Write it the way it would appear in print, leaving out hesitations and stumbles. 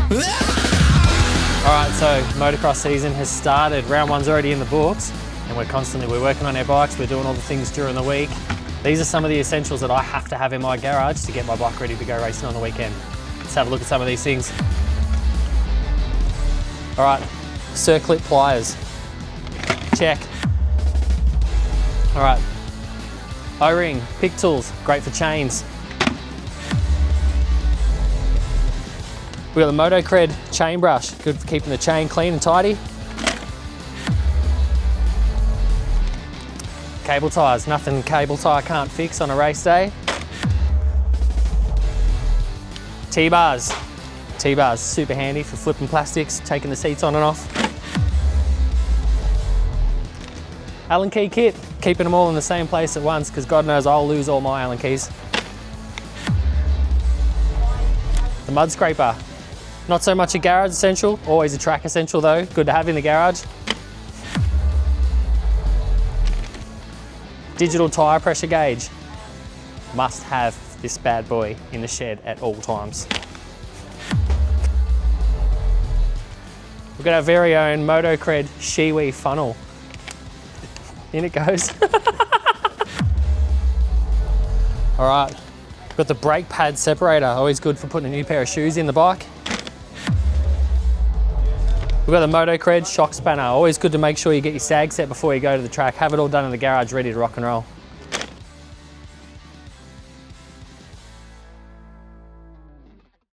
Alright, so motocross season has started. Round one's already in the books, and we're working on our bikes, we're doing all the things during the week. These are some of the essentials that I have to have in my garage to get my bike ready to go racing on the weekend. Let's have a look at some of these things. Alright, circlip pliers. Check. Alright, O-ring, pick tools, great for chains. We've got the Moto-Cred chain brush, good for keeping the chain clean and tidy. Cable ties, nothing cable tie can't fix on a race day. T-bars. T-bars, super handy for flipping plastics, taking the seats on and off. Allen key kit, keeping them all in the same place at once because God knows I'll lose all my Allen keys. The mud scraper. Not so much a garage essential, always a track essential though, good to have in the garage. Digital tyre pressure gauge. Must have this bad boy in the shed at all times. We've got our very own Moto-Cred Shiwi funnel. In it goes. All right, got the brake pad separator, always good for putting a new pair of shoes in the bike. We've got the Moto-Cred shock spanner, always good to make sure you get your sag set before you go to the track, have it all done in the garage ready to rock and roll.